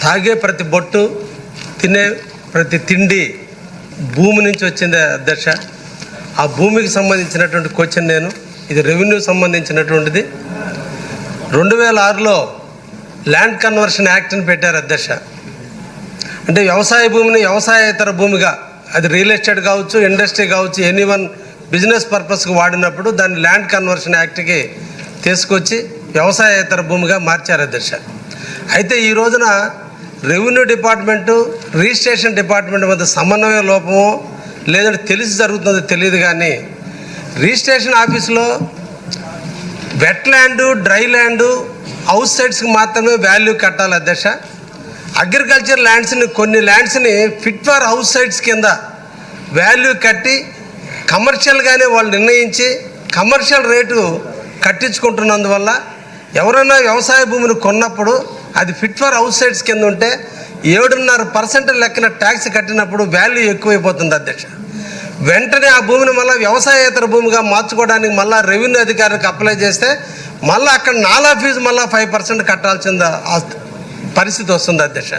తాగే ప్రతి బొట్టు, తినే ప్రతి తిండి భూమి నుంచి వచ్చింది అధ్యక్ష. ఆ భూమికి సంబంధించినటువంటి క్వశ్చన్ నేను, ఇది రెవెన్యూ సంబంధించినటువంటిది. 2006లో ల్యాండ్ కన్వర్షన్ యాక్ట్ని పెట్టారు అధ్యక్ష. అంటే వ్యవసాయ భూమిని వ్యవసాయేతర భూమిగా, అది రియల్ ఎస్టేట్ కావచ్చు, ఇండస్ట్రీ కావచ్చు, ఎనీవన్ బిజినెస్ పర్పస్కి వాడినప్పుడు దాన్ని ల్యాండ్ కన్వర్షన్ యాక్ట్కి తీసుకొచ్చి వ్యవసాయేతర భూమిగా మార్చారు అధ్యక్ష. అయితే ఈ రోజున రెవెన్యూ డిపార్ట్మెంటు రిజిస్ట్రేషన్ డిపార్ట్మెంట్ మధ్య సమన్వయ లోపమో లేదంటే తెలిసి జరుగుతుందో తెలియదు, కానీ రిజిస్ట్రేషన్ ఆఫీసులో wet land, dry land, house సైట్స్కి మాత్రమే వాల్యూ కట్టాలి అధ్యక్ష. అగ్రికల్చర్ ల్యాండ్స్ని, కొన్ని ల్యాండ్స్ని ఫిట్ ఫర్ హౌస్ సైట్స్ కింద వాల్యూ కట్టి కమర్షియల్గానే వాళ్ళు నిర్ణయించి కమర్షియల్ రేటు కట్టించుకుంటున్నందువల్ల ఎవరైనా వ్యవసాయ భూమిని కొన్నప్పుడు అది ఫిట్ ఫర్ హౌస్ సైట్స్ కింద ఉంటే 7.5% లెక్కన ట్యాక్స్ కట్టినప్పుడు వాల్యూ ఎక్కువైపోతుంది అధ్యక్ష. వెంటనే ఆ భూమిని మళ్ళీ వ్యవసాయేతర భూమిగా మార్చుకోవడానికి మళ్ళీ రెవెన్యూ అధికారికి అప్లై చేస్తే మళ్ళీ అక్కడ నాలా ఫీజు మళ్ళీ 5% కట్టాల్సింది పరిస్థితి వస్తుంది అధ్యక్ష.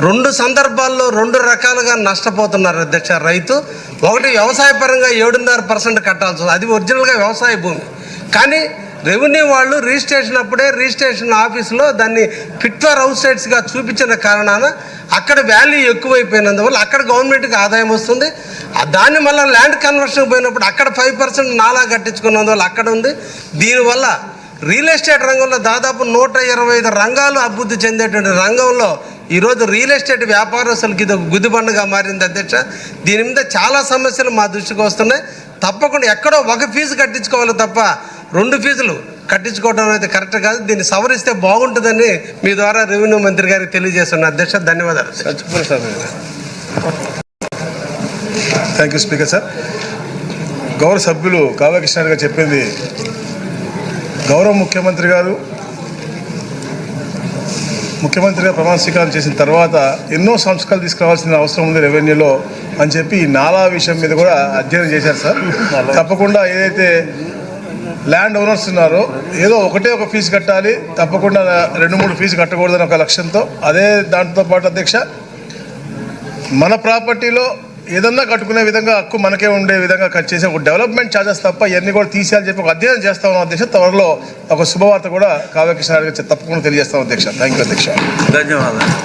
2 సందర్భాల్లో 2 రకాలుగా నష్టపోతున్నారు అధ్యక్ష రైతు. ఒకటి వ్యవసాయపరంగా 7.5% కట్టాల్సి వస్తుంది, అది ఒరిజినల్గా వ్యవసాయ భూమి. కానీ రెవెన్యూ వాళ్ళు రిజిస్ట్రేషన్ అప్పుడే రిజిస్ట్రేషన్ ఆఫీసులో దాన్ని ఫిట్ ఫర్ హౌస్ సైట్స్గా చూపించిన కారణాన అక్కడ వాల్యూ ఎక్కువైపోయినందువల్ల అక్కడ గవర్నమెంట్కి ఆదాయం వస్తుంది. దాన్ని మళ్ళీ ల్యాండ్ కన్వర్షన్ పోయినప్పుడు అక్కడ 5% నాలా కట్టించుకున్నందువల్ల అక్కడ ఉంది. దీనివల్ల రియల్ ఎస్టేట్ రంగంలో దాదాపు 125 రంగాలు అభివృద్ధి చెందేటువంటి రంగంలో ఈరోజు రియల్ ఎస్టేట్ వ్యాపారస్తులకి ఇది గుదిబండగా మారింది అధ్యక్ష. దీని మీద చాలా సమస్యలు మా దృష్టికి వస్తున్నాయి. తప్పకుండా ఎక్కడో ఒక ఫీజు కట్టించుకోవాలి తప్ప 2 ఫీజులు కట్టించుకోవడం అయితే కరెక్ట్ కాదు. దీన్ని సవరిస్తే బాగుంటుందని మీ ద్వారా రెవెన్యూ మంత్రి గారికి తెలియజేస్తున్న అధ్యక్ష. ధన్యవాదాలు. Thank you speaker sir. గౌరవ సభ్యులు కావ్య కృష్ణ గారు చెప్పింది, గౌరవ ముఖ్యమంత్రిగా ప్రమాణ స్వీకారం చేసిన తర్వాత ఎన్నో సంస్కరణలు తీసుకురావాల్సిన అవసరం ఉంది రెవెన్యూలో అని చెప్పి ఈ నాలా విషయం మీద కూడా అధ్యయనం చేశారు సార్. తప్పకుండా ఏదైతే ల్యాండ్ ఓనర్స్ ఉన్నారో ఏదో ఒక ఫీజు కట్టాలి, తప్పకుండా 2-3 ఫీజు కట్టకూడదని ఒక లక్ష్యంతో, అదే దాంతో పాటు అధ్యక్ష మన ప్రాపర్టీలో ఏదన్నా కట్టుకునే విధంగా హక్కు మనకే ఉండే విధంగా చేసే ఒక డెవలప్మెంట్ ఛార్జెస్ తప్ప ఇవన్నీ కూడా తీసేయాలని చెప్పి ఒక అధ్యయనం చేస్తా ఉన్నాం అధ్యక్ష. త్వరలో ఒక శుభవార్త కూడా కావ్య కృష్ణ గారికి తప్పకుండా తెలియజేస్తాం అధ్యక్ష. థ్యాంక్ యూ అధ్యక్ష. ధన్యవాదాలు.